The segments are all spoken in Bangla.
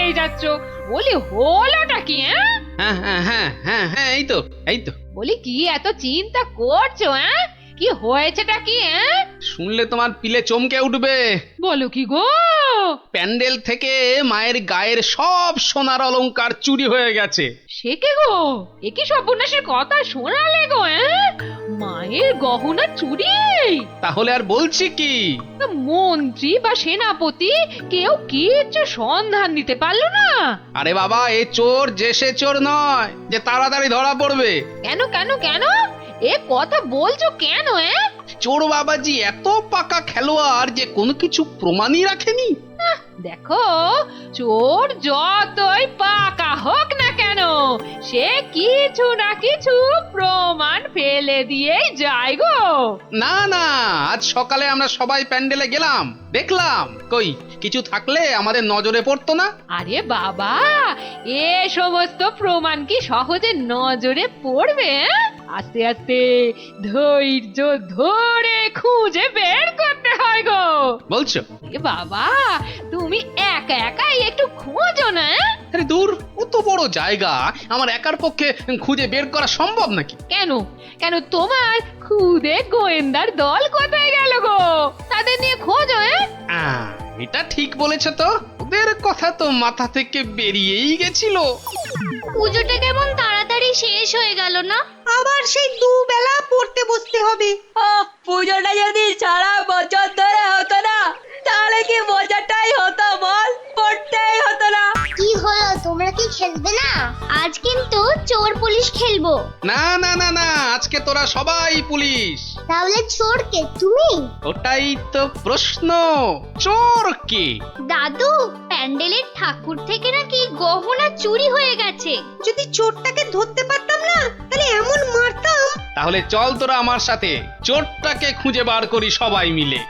বলেই যাচ্ছ। বলি হলোটা কি? হ্যাঁ হ্যাঁ হ্যাঁ হ্যাঁ হ্যাঁ এই তো বলি কি এত চিন্তা করছো? কি হয়েছেটা কি? শুনলে তোমার পিলে চমকে উঠবে। বলো কি গো? প্যান্ডেল থেকে মায়ের গায়ের সব সোনার অলংকার চুরি হয়ে গেছে। সে কে গো? এ কি সর্বনাশের কথা শোনালে গো? মায়ের গহনা চুরি? তাহলে আর বলছি কি? তা মন্ত্রী বা সেনাপতি কেউ কিচ্ছু সন্ধান দিতে পারলো না? আরে বাবা, এ চোর যে সে চোর নয় যে তাড়াতাড়ি ধরা পড়বে। কেন কেন কেন? এ কথা বলছো কেন? চোর বাবাজি এত পাকা খেলোয়াড় যে কোনো কিছু প্রমাণই রাখেনি। দেখো, চোর যতই পাকা হোক না কেন, সে কিছু না কিছু প্রমাণ ফেলে দিয়েই যায় গো। না না, আজ সকালে আমরা সবাই প্যান্ডেলে গেলাম, দেখলাম কই কিছু থাকলে আমাদের নজরে পড়তো না। আরে বাবা, এ সমস্ত প্রমাণ কি সহজে নজরে পড়বে? আস্তে আস্তে ধৈর্য ধরে খুঁজে বের করতে হয় গো। বলছো? এ বাবা, তুমি একা একাই একটু খোঁজো না। আরে দূর, অত বড় জায়গা আমার একার পক্ষে খুঁজে বের করা সম্ভব নাকি? কেন কেন, তোমার খুদে গোয়েন্দার দল কোথায় গেল গো? তাদের নিয়ে খোঁজো। এটা ঠিক বলেছ তো, ওদের কথা তো মাথা থেকে বেরিয়েই গেছিল। পুজোটা কেমন তাড়াতাড়ি শেষ হয়ে গেল না? আবার সেই দুবেলা পড়তে বসতে হবে। পুজোটা যদি সারা বছর ধরে হতো না, তাহলে কি মজাটাই হতো বল? পড়তেই হতো না। কি হলো, তোমরা কি খেলবে না? আজ কিন্তু চোর পুলিশ খেলবো। না না না না, আজকে তোরা সবাই পুলিশ। তাহলে চোর কে, তুমি? ওটাই তো প্রশ্ন, চোর কে? দাদু, প্যান্ডেলের ঠাকুর থেকে নাকি গহনা চুরি হয়ে গেছে। যদি চোরটাকে ধরতে পারতাম না, তাহলে এমন মারতাম। তাহলে চল তোরা আমার সাথে চোরটাকে খুঁজে বার করি সবাই মিলে।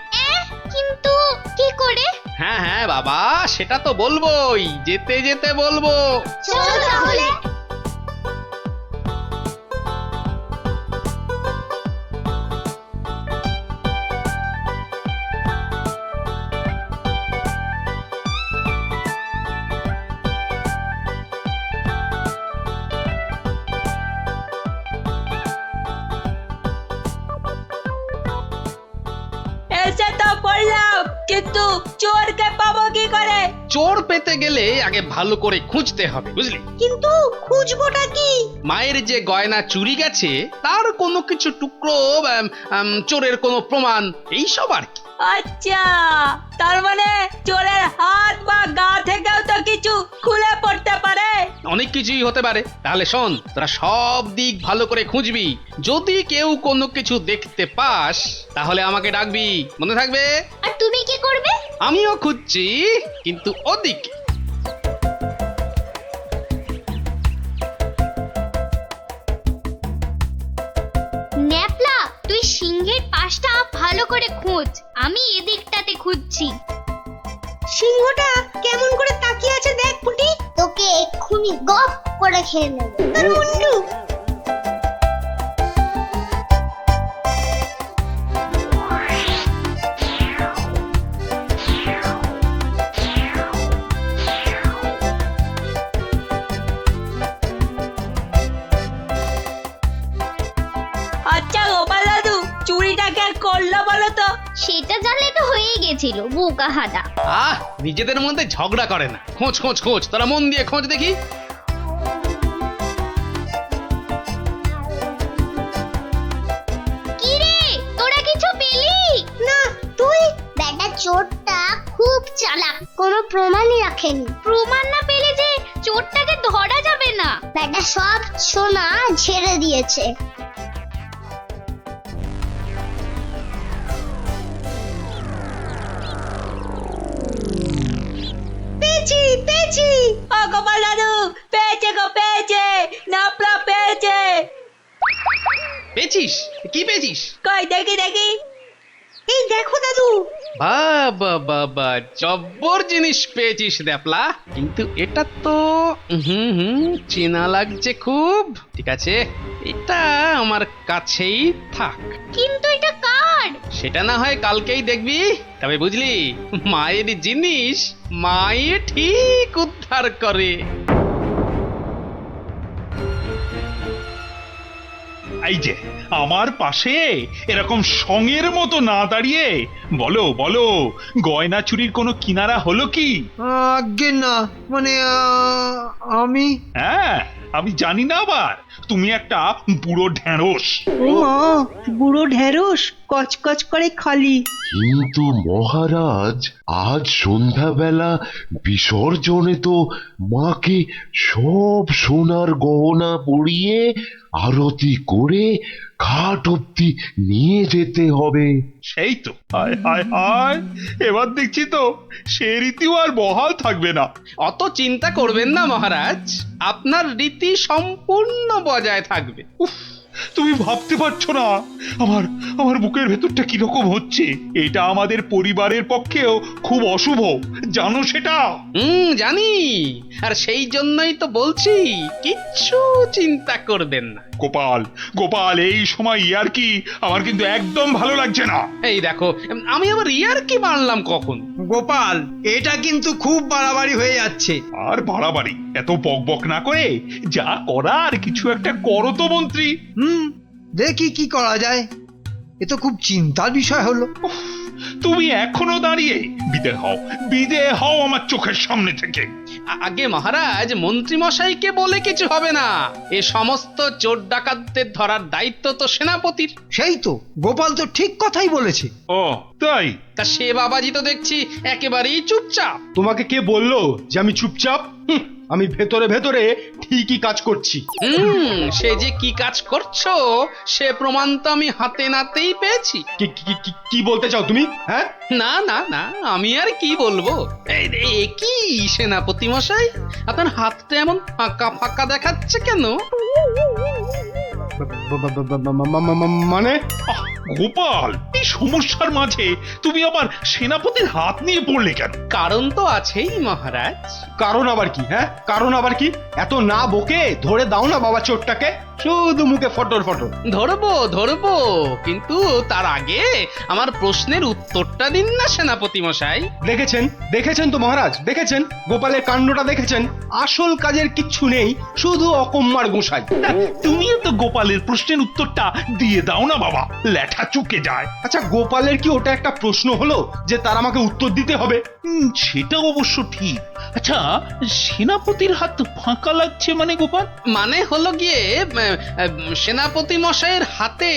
কিন্তু কি করে? হ্যাঁ হ্যাঁ বাবা, সেটা তো বলবোই, যেতে যেতে বলবো। চলো তাহলে। এসে তো পড়লাম, কিন্তু চোরকে পাবো কি করে? চোর পেতে গেলে আগে ভালো করে খুঁজতে হবে, বুঝলি? কিন্তু খুঁজবোটা কি? মায়ের যে গয়না চুরি গেছে তার কোনো কিছু টুকরো, চোরের কোনো প্রমাণ, এইসব আর কি। আচ্ছা, তার মানে চোরের হাত বা গা থেকেও তো কিছু খুলে পড়তে পারে। অনেক কিছুই হতে পারে। তাহলে শোন, তোরা সব দিক ভালো করে খুঁজবি, যদি কেউ কোনো কিছু দেখতে পাস তাহলে আমাকে ডাকবি, মনে থাকবে? আর তুমি কি করবে? আমিও খুঁজছি, কিন্তু ওদিকে। ন্যাপলা, তুই সিংহের পাশটা ভালো করে খোঁজ, আমি এদিকটাতে খুঁজছি। সিংহটা কেমন করে তাকিয়ে আছে দেখ পুটি। তোকে এক্ষুনি গপ করে খেয়ে নেব। আর মুন্ডু, আচ্ছা গোপাল দাদু, চুরিটা কে করলো বলো তো? সেটা জানলে তো হয়েই গেছিল, বোকা হাদা। নিজেদের মধ্যে ঝগড়া করে না, খোঁজ খোঁজ খোঁজ, তোরা মন দিয়ে খোঁজ দেখি। কি রে, তোরা কিছু পেলি? না তুই? বেটা চোরটা খুব চালাক, কোনো প্রমাণই রাখেনি। প্রমাণ না পেলে যে চোরটাকে ধরা যাবে না। বেটা সব সোনা ঝেড়ে দিয়েছে। পেয়েছি পেয়েছি। ও গোপাল দাদু, পেয়েছে গো, পেয়েছে, নাপলা পেয়েছে। পেয়েছিস? কি পেয়েছিস? কই দেখি দেখি। এই দেখো দাদু। বাবা বাবা, জব্বর জিনিস পেয়েছিস দ্যাপলা, কিন্তু এটা তো চেনা লাগছে খুব। ঠিক আছে, এটা আমার কাছেই থাক। কিন্তু এটা কার? পর? সেটা না হয় কালকেই দেখবি। তবে বুঝলি, মায়ের জিনিস মায়ে ঠিক উদ্ধার করে। এই যে আমার পাশে এরকম সঙের মতো না দাঁড়িয়ে বলো বলো, গয়না চুরির কোনো কিনারা হলো কি? আজ্ঞে না, মানে আমি হ্যাঁ, আমি জানি না আবার তুমি একটা বুড়ো ঢেঁড়স। ও মা, বুড়ো ঢেঁড়স কচকচ করে খালি। কিন্তু মহারাজ, আজ সন্ধ্যাবেলা বিসর্জনে তো মাকে সব সোনার গহনা পরিয়ে আরতি করে ঘাট অব্দি নিয়ে যেতে হবে। সেই তো, হায় হায় হায়, এবার দেখছি তো সে রীতিও আর বহাল থাকবে না। অত চিন্তা করবেন না মহারাজ, আপনার রীতি সম্পূর্ণ বজায় থাকবে। উফ, তুমি ভাবতে পারছো না আমার আমার বুকের ভেতরটা কিরকম হচ্ছে। এটা আমাদের পরিবারের পক্ষেও খুব অশুভ, জানো সেটা? জানি, আর সেই জন্যই তো বলছি কিচ্ছু চিন্তা করবেন না। গোপাল গোপাল, এই সময় ইয়ার কি আমার কিন্তু একদম ভালো লাগছে না। এই দেখো, আমি আবার ইয়ার কি মারলাম কখন? গোপাল, এটা কিন্তু খুব বাড়াবাড়ি হয়ে যাচ্ছে। আর বাড়াবাড়ি এত বকবক না করে যা করার কিছু একটা করো তো মন্ত্রী। দেখি কি করা যায়। এ তো খুব চিন্তার বিষয় হলো। তুমি এখনো দাঁড়িয়ে? বিদে হও আমার চোখের সামনে থেকে। আগে মহারাজ, মন্ত্রী মশাইকে বলে কিছু হবে না। এ সমস্ত চোর ডাকাতদের ধরার দায়িত্ব তো সেনাপতির। সেই তো, গোপাল তো ঠিক কথাই বলেছে। ও তাই? তা সে বাবাজি তো দেখছি একেবারেই চুপচাপ। তোমাকে কে বললো যে আমি চুপচাপ? আমি ভেতরে ভেতরে ঠিকই কাজ করছি। সে যে কি কাজ করছো সে প্রমাণ তো আমি হাতে নাতেই পেয়েছি। কি বলতে চাও তুমি? হ্যাঁ, না না না, আমি আর কি বলবো। কি সেনাপতি মশাই, আপনার হাতটা এমন ফাঁকা ফাঁকা দেখাচ্ছে কেন? মানে আহ, গোপাল, এই সমস্যার মাঝে তুমি আবার সেনাপতির হাত নিয়ে পড়লে কেন? কারণ তো আছেই মহারাজ। কারণ আবার কি? হ্যাঁ, কারণ আবার কি? এত না বকে ধরে দাও না বাবা চোরটাকে, শুধু মুখে ফটর ফটর। ধরবো ধরবো, কিন্তু তার আগে আমার প্রশ্নের উত্তরটা দিন না সেনাপতি মশাই। দেখেছেন তো মহারাজ, দেখেছেন গোপালের কাণ্ডটা দেখেছেন। আসল কাজের কিচ্ছু নেই, শুধু অকম্মার গোসাই। তুমিও তো গোপালের প্রশ্নের উত্তরটা দিয়ে দাও না বাবা, লেঠা চুকে যায়। আচ্ছা, গোপালের কি ওটা একটা প্রশ্ন হলো যে তার আমাকে উত্তর দিতে হবে? সেটা অবশ্য ঠিক। আচ্ছা, সেনাপতির হাত ফাঁকা লাগছে মানে গোপাল? মানে হলো গিয়ে, সেনাপতি মশাইয়ের হাতে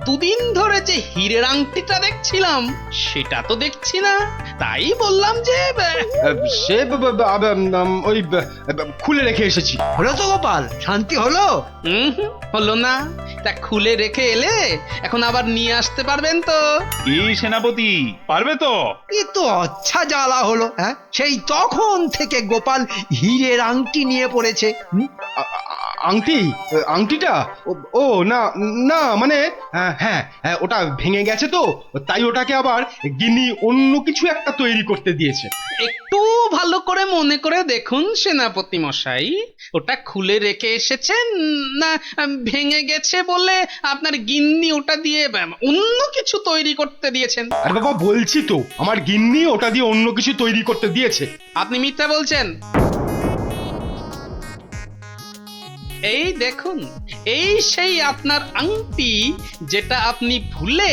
দুদিন ধরে যে হীরের আংটিটা দেখছিলাম সেটা তো দেখছি না, তাই বললাম যে সে ওই খুলে রেখে এসেছি। হলো তো গোপাল, শান্তি হলো? হলো না। তা খুলে রেখে এলে এখন আবার নিয়ে আসতে পারবেন তো? এই সেনাপতি পারবে তো? এ তো আচ্ছা জ্বালা হলো। হ্যাঁ, সেই তখন থেকে গোপাল হীরের আংটি নিয়ে পড়েছে। আংটিটা ও না না, মানে হ্যাঁ, ওটা ভেঙে গেছে তো, তাই ওটাকে আবার গিন্নি অন্য কিছু একটা তৈরি করতে দিয়েছে। একটু ভালো করে মনে করে দেখুন সেনাপতি মশাই, ওটা খুলে রেখে এসেছেন না ভেঙে গেছে বলে আপনার গিন্নি ওটা দিয়ে অন্য কিছু তৈরি করতে দিয়েছেন? আর বাবা বলছি তো, আমার গিন্নি ওটা দিয়ে অন্য কিছু তৈরি করতে দিয়েছে। আপনি মিথ্যা বলছেন। এই দেখুন, এই সেই আপনার আংটি যেটা আপনি ভুলে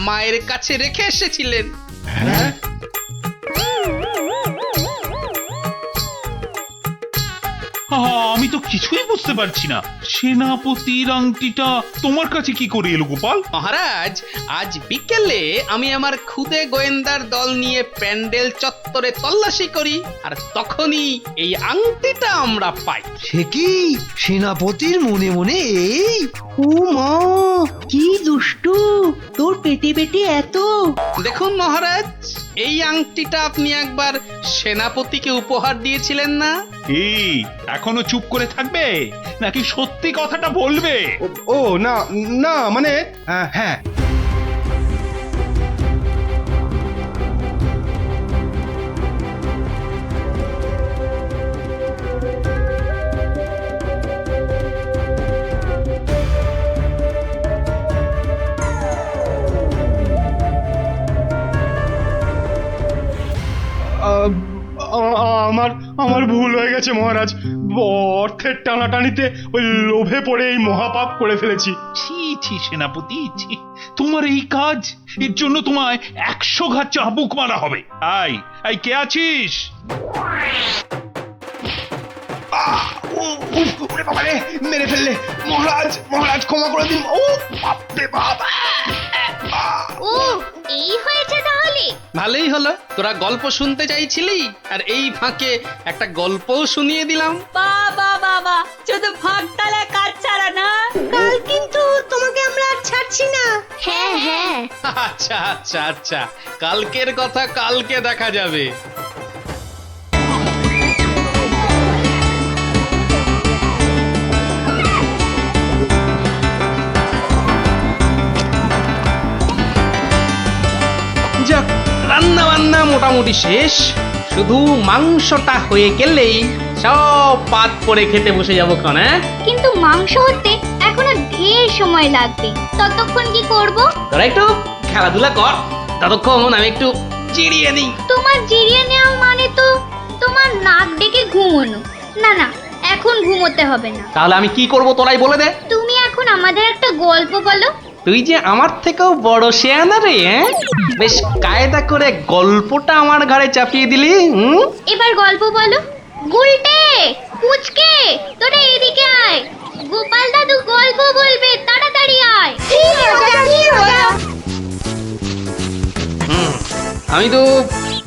মায়ের কাছে রেখে এসেছিলেন। হ্যাঁ, আমি তো কিছুই বুঝতে পারছি না। সেনাপতির আংটিটা তোমার কাছে কি করে এলো গোপাল? মহারাজ, আজ বিকেলে আমি আমার খুদে গোয়েন্দার দল নিয়ে প্যান্ডেল চত্বরে তল্লাশি করি, আর তখনই এই আংটিটা আমরা পাই। সে কি সেনাপতির মনে মনে এই? ও মা, কি দুষ্টু, তোর পেটে পেটে এত। দেখুন মহারাজ, এই আংটিটা আপনি একবার সেনাপতিকে উপহার দিয়েছিলেন না? এই এখনো চুপ করে থাকবে নাকি সত্যি কথাটা বলবে? ও না না, মানে হ্যাঁ, আমার ভুল হয়ে গেছে মহারাজ। অর্থের টানাটানিতে ওই লোভে পড়ে এই মহাপাপ করে ফেলেছি। ছি ছি সেনাপতি, ছি, তোমার এই কাজ, এর জন্য তোমায় 100 ঘা চাবুক মারা হবে। আই কে আছিস? ওরে বাবা রে, মেরে ফেললে মহারাজ, মহারাজ ক্ষমা করে দিন। ও বাপরে বাবা। ও এই হয়েছে তাহলে। ভালোই হলো, তোরা গল্প শুনতে চাইছিলি আর এই ফাঁকে একটা গল্পও শুনিয়ে দিলাম। বাবা বাবা, শুধু ফাঁকতালে কাজ ছাড়া না। কাল কিন্তু তোমাকে আমরা আর ছাড়ছি না। হ্যাঁ হ্যাঁ। আচ্ছা আচ্ছা আচ্ছা, কালকের কথা কালকে দেখা যাবে। যাক, রান্না বান্না মোটামুটি শেষ, শুধু মাংসটা হয়ে গেলেই সব পাত করে খেতে বসে যাবো ক্ষণ। হ্যাঁ, কিন্তু মাংস হতে এখনো ঢের সময় লাগবে। ততক্ষণ কি করব? তোরা একটু খেলাধুলা কর, ততক্ষণ আমি একটু চিড়িয়ে নিই। তোমার জিরিয়ে নেওয়া মানে তো তোমার নাক ডেকে ঘুমোনো। না না, এখন ঘুমোতে হবে না। তাহলে আমি কি করব তোরাই বলে দে। তুমি এখন আমাদের একটা গল্প বলো। তুই যে আমার থেকেও বড় শেয়ানা রে, হ্যাঁ? বেশ কায়দা করে গল্পটা আমার ঘাড়ে চাপিয়ে দিলি। এবার গল্প বলো। গুলটে, পুচকে, তোরা এদিকে আয়। গোপাল দাদু গল্প বলবে, তাড়াতাড়ি আয়। আমি তো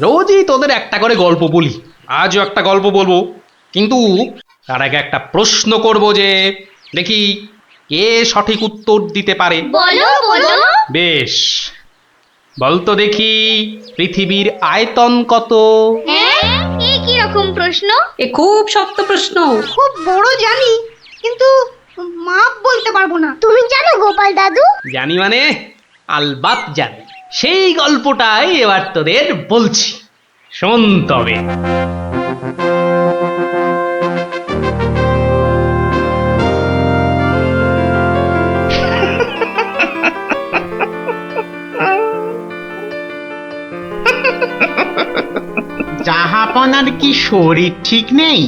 রোজই তোদের একটা করে গল্প বলি, আজও একটা গল্প বলবো, কিন্তু তার আগে একটা প্রশ্ন করব, যে দেখি কে সঠিক উত্তর দিতে পারে। বলো বলো। বেশ, বলতো দেখি পৃথিবীর আয়তন কত? হ্যাঁ, এই কি রকম প্রশ্ন? এ খুব শক্ত প্রশ্ন। খুব বড় জানি, কিন্তু মাপ বলতে পারবো না। তুমি জানো গোপাল দাদু? জানি মানে আলবাত জানি। সেই গল্পটাই এবার তোদের বলছি, শোন তবে। জাহাপনার কি শরীর ঠিক নেই?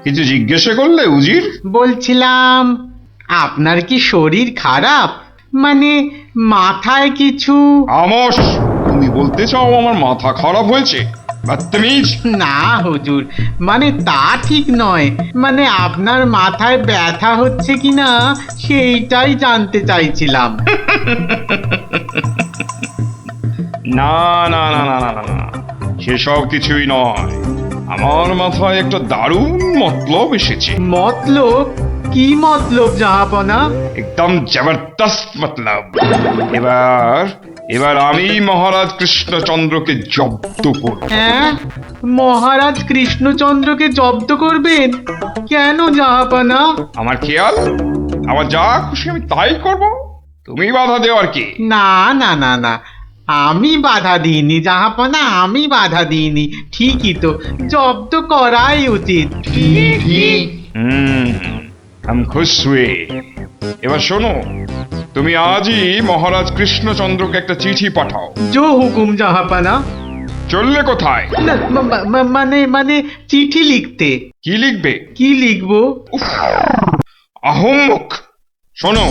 কিছু জিজ্ঞাসা করলে উজির? বলছিলাম আপনার কি শরীর খারাপ, মানে মাথায় কিছু? আমস, তুমি বলতে চাও আমার মাথা খারাপ হয়েছে? বদতমিজ। না হুজুর, মানে তা ঠিক নয়, মানে আপনার মাথায় ব্যথা হচ্ছে কিনা সেইটাই জানতে চাইছিলাম। না না না না না না না, সেসব কিছুই নয়। আমার মাথায় একটা দারুণ মতলব এসেছে। মতলব? কি মতলব জাহাপনা? একদম জবরদস্ত মতলব। এবার আমি মহারাজ কৃষ্ণচন্দ্রকে জব্দ করব। হ্যাঁ, মহারাজ কৃষ্ণচন্দ্রকে জব্দ করবেন? কেন জাহাপনা? আমার খেয়াল, আমার যা খুশি আমি তাই করব, তুমি বাধা দেওয়ার কি? না না না না, আমি বাধা দিইনি জাহাপনা, আমি বাধা দিইনি। ঠিকই তো, জব্দ করাই উচিত। हम खुश हुए। এবার শোনো, তুমি আজই মহারাজ কৃষ্ণচন্দ্রকে একটা চিঠি পাঠাও। জো হুকুম জাহাপনা। চললে কোথায়? না, মানে চিঠি লিখতে। কি লিখবে? কি লিখবো? আহম্মক, শোনো,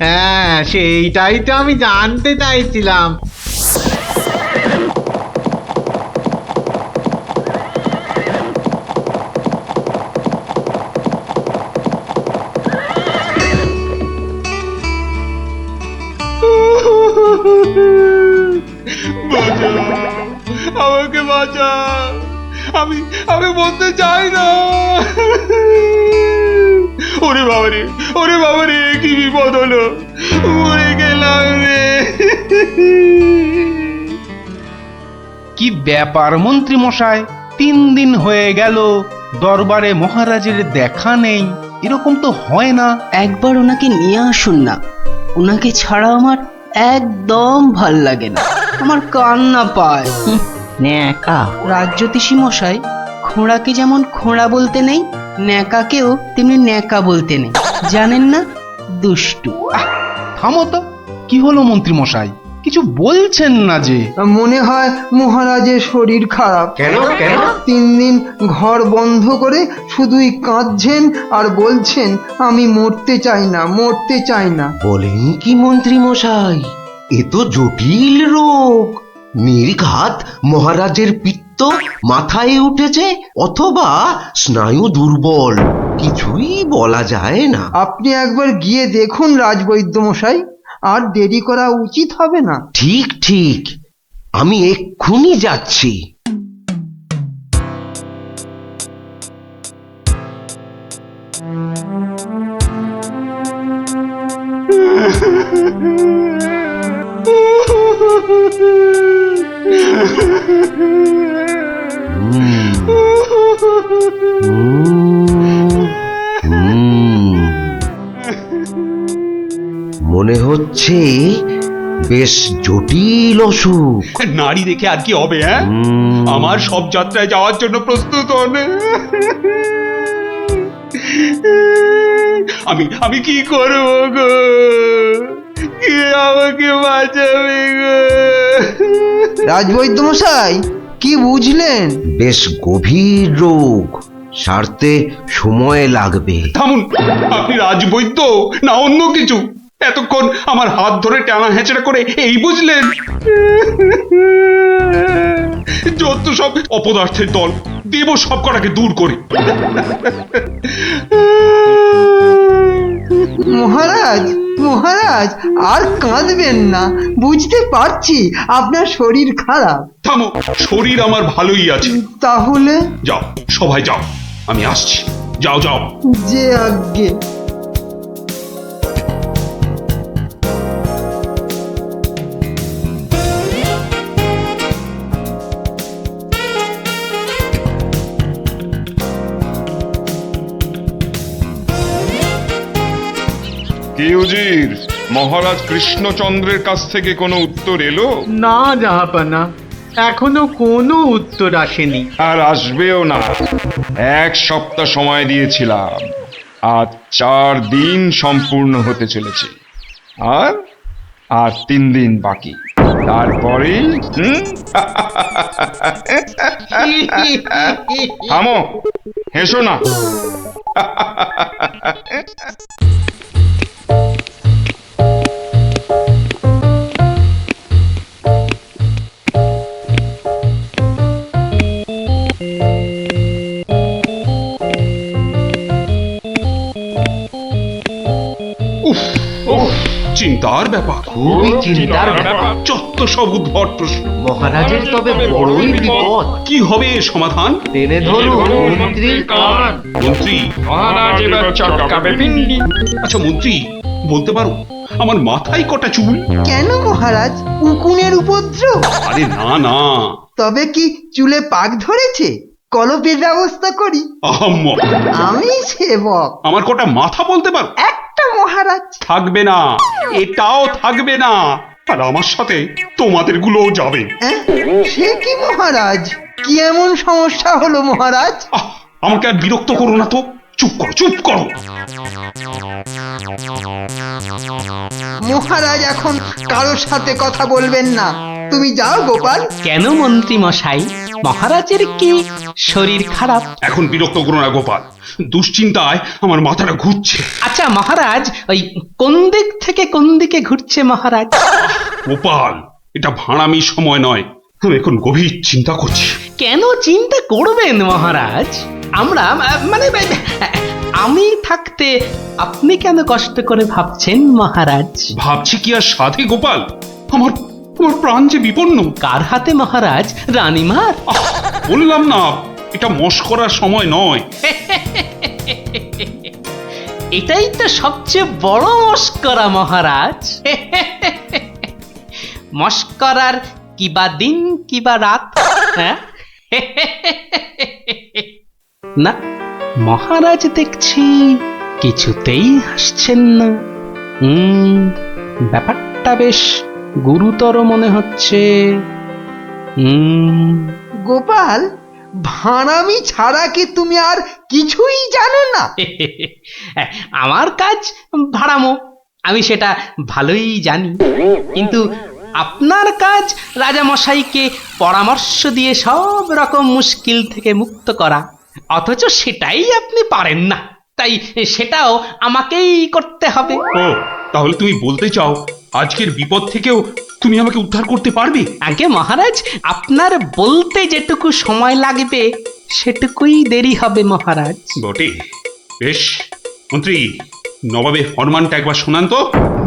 হ্যাঁ, সেইটাই তো আমি জানতে চাইছিলাম। আমাকে বাঁচা, আমি বলতে চাই না। ওরে বাবারে, কি বিপদ হলো, মরে গেলাম রে। কি ব্যাপার মন্ত্রী মশাই, 3 দিন হয়ে গেল দরবারে মহারাজের দেখা নেই, এরকম তো হয় না। একবার ওনাকে নিয়ে আসুন না, ওনাকে ছাড়া আমার একদম ভাল লাগে না, আমার কান্না পায়। ন্যাকা রাজজ্যোতিষী মশাই, খোঁড়াকে যেমন খোঁড়া বলতে নেই, ন্যাকাকেও তেমনি ন্যাকা বলতে নেই, জানেন না? দুষ্টু। থামো তো, কি হলো মন্ত্রী মশাই, কিছু বলছেন না যে? মনে হয় মহারাজের শরীর খারাপ। কেন কেন? 3 দিন ঘর বন্ধ করে শুধুই কাঁদছেন আর বলছেন আমি মরতে চাই না, মরতে চাই না। বলেন কি মন্ত্রী মশাই, এ তো জটিল রোগ। নির্ঘাত মহারাজের পিত্ত মাথায় উঠেছে, অথবা স্নায়ু দুর্বল, কিছুই বলা যায় না। আপনি একবার গিয়ে দেখুন রাজবৈদ্য মশাই, আর দেরি করা উচিত হবে না। ঠিক ঠিক, আমি এক্ষুনি যাচ্ছি। মনে হচ্ছে বেশ জটিল অসুখ। নারী দেখে আর কি হবে? হ্যাঁ, আমার সব যাত্রায় যাওয়ার জন্য প্রস্তুত হন। আমি কি করব গো? কে আমাকে বাঁচাবে গো? রাজবৈদ্য মশাই, কি বুঝলেন? বেশ গভীর রোগ, সারতে সময় লাগবে। থামুন, আপনি রাজবৈদ্য না অন্য কিছু? এতক্ষণ আমার হাত ধরে টানা হেঁচড়া করে এই বুঝলেন? যত সব অপদার্থের দল, দেব সব কটাকে দূর করে। মহারাজ, মহারাজ আর কাঁদবেন না, বুঝতে পারছি আপনার শরীর খারাপ। থামো, শরীর আমার ভালোই আছে। তাহলে যাও, সবাই যাও, আমি আসছি। যাও যাও। যে আজ্ঞে। কি উজির, মহারাজ কৃষ্ণচন্দ্রের কাছ থেকে কোনো উত্তর এলো? না জাহাপানা, এখনো কোনো উত্তর আসেনি। আর আসবেও না। 1 সপ্তাহ সময় দিয়েছিলাম, আজ 4 দিন সম্পূর্ণ হতে চলেছে, আর 3 দিন বাকি। তারপরে থামো, হেসো না। চিন্তার ব্যাপার, খুবই চিন্তার ব্যাপার। যত সব উদ্ভট প্রশ্ন। মহারাজের তবে বড়ই বিপদ। কি হবে এর সমাধান? টেনে ধরুন মন্ত্রীর কান। মন্ত্রী? আচ্ছা মন্ত্রী, বলতে পারো আমার মাথায় কটা চুল? কেন মহারাজ, উকুনের উপদ্রব? আরে না না। তবে কি চুলে পাক ধরেছে? কলপের ব্যবস্থা করি। আহাম্মক। আমি সেবক। আমার কটা মাথা বলতে পারো? একটা মহারাজ। থাকবে না, এটাও থাকবে না, আর আমার সাথে তোমাদের গুলোও যাবে। সে কি মহারাজ, কি এমন সমস্যা হলো মহারাজ? আমাকে আর বিরক্ত করো না তো, চুপ করো, চুপ করো। মহারাজ এখন কারোর সাথে কথা বলবেন না, তুমি যাও গোপাল। কেন মন্ত্রী মশাই, মহারাজের কি শরীর খারাপ? এখন বিরক্ত করো না গোপাল, দুশ্চিন্তায় আমার মাথাটা ঘুরছে। আচ্ছা মহারাজ, ওই কোন দিক থেকে কোন দিকে ঘুরছে মহারাজ? গোপাল, এটা ভাঁড়ামির সময় নয়, আমি এখন গভীর চিন্তা করছি। কেন চিন্তা করবেন মহারাজ? আমরা মানে আমি থাকতে আপনি কেন কষ্ট করে ভাবছেন মহারাজ? ভাবছি কি আর সাধে গোপাল, আমার প্রাণ যে বিপন্ন। কার হাতে মহারাজ? রানীমার? বললাম না, এটা মশকরার সময় নয়। এটাই তো সবচেয়ে বড় মস্করা মহারাজ। মস্করার কিবা দিন কিবা রাত। হ্যাঁ না, মহারাজ দেখছি কিছুতেই হাসছেন না। ব্যাপারটা বেশ গুরুতর মনে হচ্ছে। গোপাল, ভাঁড়ামি ছাড়া কি তুমি আর কিছুই জানো না? আমার কাজ ভাড়ামো, আমি সেটা ভালোই জানি, কিন্তু আপনার কাজ রাজামশাইকে পরামর্শ দিয়ে সব রকম মুশকিল থেকে মুক্ত করা, অথচ সেটাই আপনি পারেন না। তাই সেটাও আমাকেই করতে হবে। ও তাহলে তুমি বলতে চাও আজকের বিপদ থেকেও তুমি আমাকে উদ্ধার করতে পারবে? আগে মহারাজ, আপনার বলতে যেটুকু সময় লাগবে সেটুকুই দেরি হবে মহারাজ। বটে, বেশ। মন্ত্রী, নবাবের ফরমানটা একবার শোনান তো।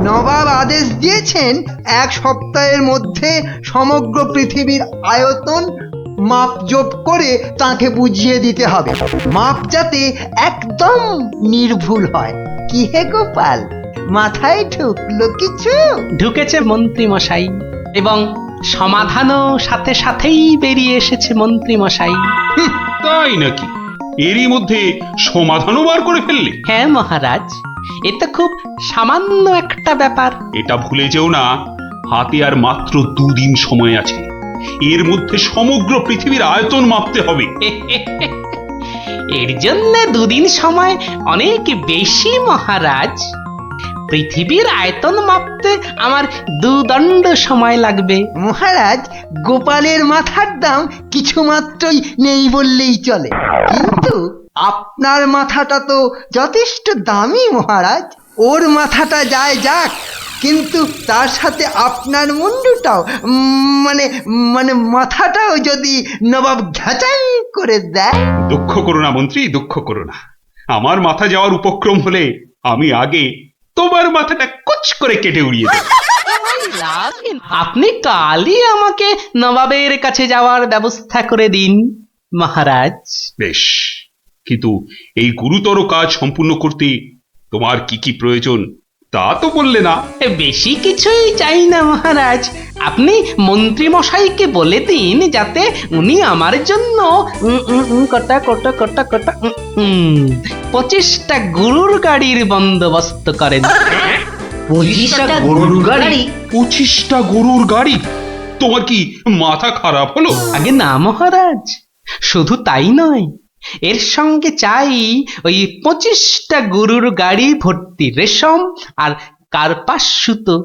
নবাব আদেশ দিয়েছেন 1 সপ্তাহের মধ্যে সমগ্র পৃথিবীর আয়তন মাপজোপ করে তাকে বুঝিয়ে দিতে হবে, মাপ যাতে একদম নির্ভুল হয়। কি হে গোপাল, মাথায় ঢুকলো কিছু? ঢুকেছে মন্ত্রী মশাই, এবং সমাধানও সাথে সাথেই বেরিয়ে এসেছে মন্ত্রী মশাই। তাই নাকি? এরই মধ্যে সমাধানও বার করে ফেললে? হ্যাঁ মহারাজ, এটা খুব সামান্য একটা ব্যাপার। এটা ভুলে যেও না, হাতে আর মাত্র 2 দিন সময় আছে। এর মধ্যে সমগ্র পৃথিবীর আয়তন মাপতে হবে। এর জন্য 2 দিন সময় অনেক বেশি মহারাজ। পৃথিবীর আয়তন মাপতে আমার 2 দণ্ড সময় লাগবে। মহারাজ, গোপালের মাথার দাম কিছু মাত্রই নেই বললেই চলে, কিন্তু আপনার মাথাটা তো যথেষ্ট দামি মহারাজ। ওর মাথাটা যায় যাক, কিন্তু তার সাথে আপনার মুন্ডুটাও মানে মানে মাথাটাও যদি নবাব ঘ্যাচাং করে দেয়। দুঃখ করো না মন্ত্রী, দুঃখ করো না। আমার মাথা যাওয়ার উপক্রম হলে আমি আগে তোমার মাথাটা কুচ করে কেটে উড়িয়ে দেব। আপনি কালই আমাকে নবাবের কাছে যাওয়ার ব্যবস্থা করে দিন মহারাজ। বেশ, কিন্তু এই গুরুতর কাজ সম্পূর্ণ করতে তোমার কি কি প্রয়োজন তা তো বললে না। বেশি কিছুই চাই না মহারাজ, আপনি মন্ত্রী মশাইকে বলে দিন যাতে উনি আমার জন্য কটা 25টা গরুর গাড়ির বন্দোবস্ত করেন। 25টা গরুর গাড়ি? 25টা গরুর গাড়ি? তোমার কি মাথা খারাপ হলো? আগে না মহারাজ, শুধু তাই নয়, এর সঙ্গে চাই ওই 25টা গরুর গাড়ি ভর্তি রেশম আর কার্পাস সুতো।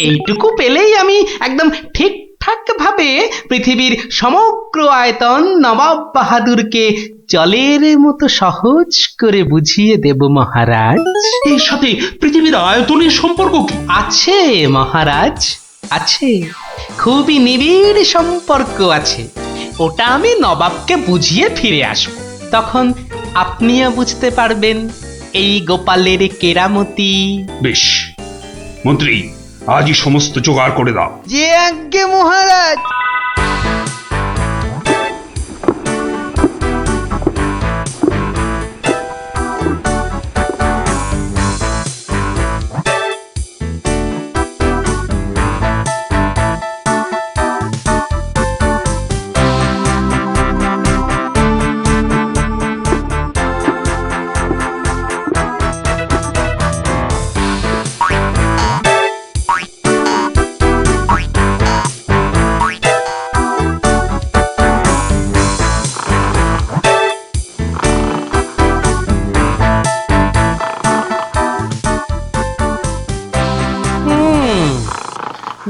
এইটুকু পেলেই আমি একদম ঠিকঠাক ভাবে পৃথিবীর সমগ্র আয়তন নবাব বাহাদুরকে জলের মতো সহজ করে বুঝিয়ে দেব মহারাজ। এর সাথে পৃথিবীর আয়তনের সম্পর্ক কি? আছে মহারাজ, আছে, খুবই নিবিড় সম্পর্ক আছে। ওটা আমি নবাবকে বুঝিয়ে ফিরে আসব, তখন আপনিও বুঝতে পারবেন এই গোপালের কেরামতি। বেশ মন্ত্রী, আজই সমস্ত জোগাড় করে দাও। যে আজ্ঞে মহারাজ।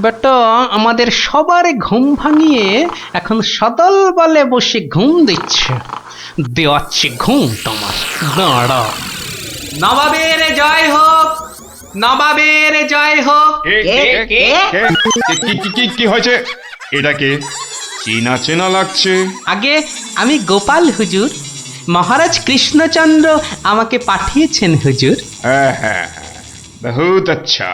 বেটা আমাদের সবার ঘুম ভাঙিয়ে এখন সদল বলে বসে ঘুম দিচ্ছে। দেওয়াচ্ছে ঘুম তোমার, দাঁড়া। নবাবের জয় হোক, নবাবের জয় হোক। কি হয়েছে? এটাকে চেনা চেনা লাগছে। আগে আমি গোপাল হুজুর, মহারাজ কৃষ্ণচন্দ্র আমাকে পাঠিয়েছেন হুজুর। হ্যাঁ হ্যাঁ, বহুত আচ্ছা।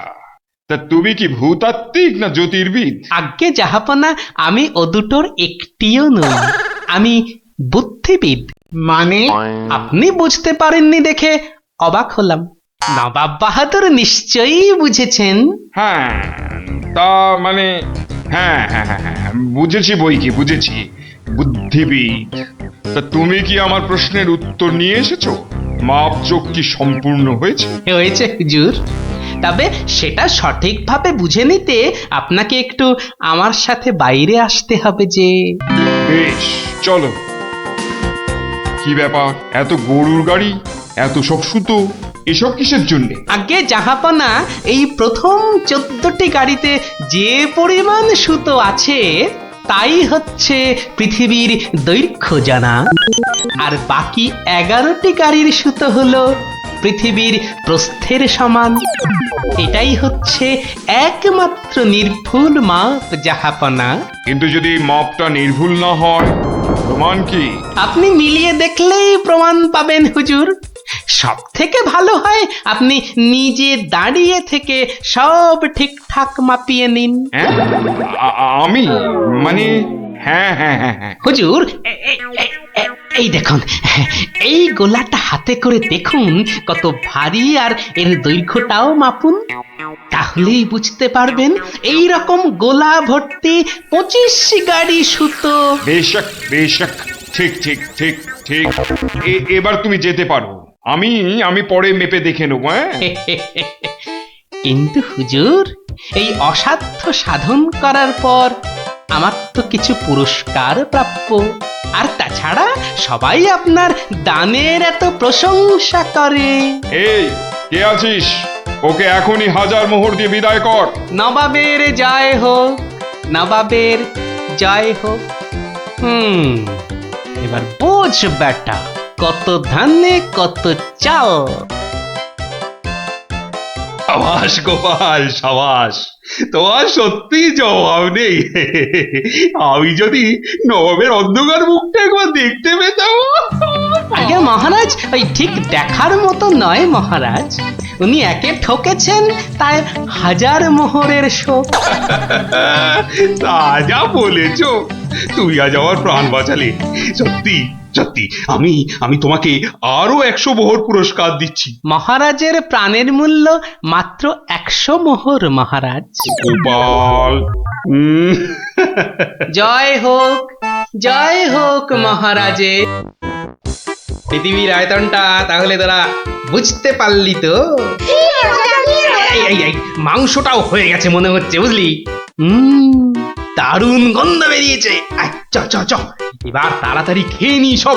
তা তুমি কি ভূতাত্ত্বিক না জ্যোতির্বিদ? আজ্ঞে জাহাপনা, আমি ও দুটোর একটিও নই, আমি বুদ্ধিবিদ। মানে? আপনি বুঝতে পারেননি দেখে অবাক হলাম, নবাব বাহাদুর নিশ্চয়ই বুঝেছেন। হ্যাঁ, তা মানে হ্যাঁ হ্যাঁ হ্যাঁ, বুঝেছি বই কি, বুঝেছি, বুদ্ধিবিদ। তা তুমি কি আমার প্রশ্নের উত্তর নিয়ে এসেছো? মাপজোক কি সম্পূর্ণ হয়েছে? হয়েছে হুজুর, তবে সেটা সঠিকভাবে বুঝে নিতে আপনাকে একটু আমার সাথে বাইরে আসতে হবে যে। বেশ, চলো। কি ব্যাপার, এত গরুর গাড়ি, এত সব সুতো, এসব কিসের জন্য? আগে জাহাপনা, এই প্রথম 14টি গাড়িতে যে পরিমাণ সুতো আছে তাই হচ্ছে পৃথিবীর দৈর্ঘ্য জানা, আর বাকি 11টি গাড়ির সুতো হলো পৃথিবীর প্রস্থের সমান। এটাই হচ্ছে একমাত্র নির্ভুল মাপ জাহাপনা। কিন্তু যদি মাপটা নির্ভুল না হয়, প্রমাণ কি? আপনি মিলিয়ে দেখলেই প্রমাণ পাবেন হুজুর। সব থেকে ভালো হয় আপনি নিজে দাঁড়িয়ে থেকে সব ঠিকঠাক মাপিয়ে নিন। হ্যাঁ? আমি মানে হ্যাঁ হ্যাঁ হ্যাঁ হ্যাঁ হুজুর, এই দেখুন, এই গোলাটা হাতে করে দেখুন কত ভারী, আর এর দৈর্ঘ্যটাও মাপুন, তাহলেই বুঝতে পারবেন এই রকম গোলা ভর্তি 25 গাড়ি সুতো। বেশক বেশক, ঠিক ঠিক ঠিক ঠিক। এবার তুমি যেতে পারো, আমি পরে মেপে দেখে নেবো। হ্যাঁ, কিন্তু হুজুর, এই অসাধ্য সাধন করার পর আমার তো কিছু পুরস্কার প্রাপ্য, আর তাছাড়া সবাই আপনার দানের এত প্রশংসা করে। এই কে আছিস? ওকে এখনই 1000 মোহর দিয়ে বিদায় কর। নবাবের জয় হোক, নবাবের জয় হোক। এবার বোঝ বেটা, কত ধানে কত চাল। সাবাস গোপাল, সাবাস, তোমার সত্যি জবাব নেই। আমি যদি নবাবের অন্ধকার মুখটা একবার দেখতে পেতাম। আগে মহারাজ, ওই ঠিক দেখার মতো নয় মহারাজ, উনি একে ঠকেছেন, তাই 1000 মোহরের শোক। তা যা বলেছ, তুমি আজ আমার প্রাণ বাঁচালে। সত্যি সত্যি, আমি তোমাকে আরো 100 মোহর পুরস্কার দিচ্ছি। মহারাজের প্রাণের মূল্য মাত্র 100 মোহর মহারাজ। গোপাল, জয় হোক, জয় হোক মহারাজের। পৃথিবীর আয়তনটা তাহলে তোরা বুঝতে পারলি তো? এই মাংসটাও হয়ে গেছে মনে হচ্ছে, বুঝলি? দারুণ গন্ধ বেরিয়েছে। চ চ চ, এবার তাড়াতাড়ি খেয়ে নি সব।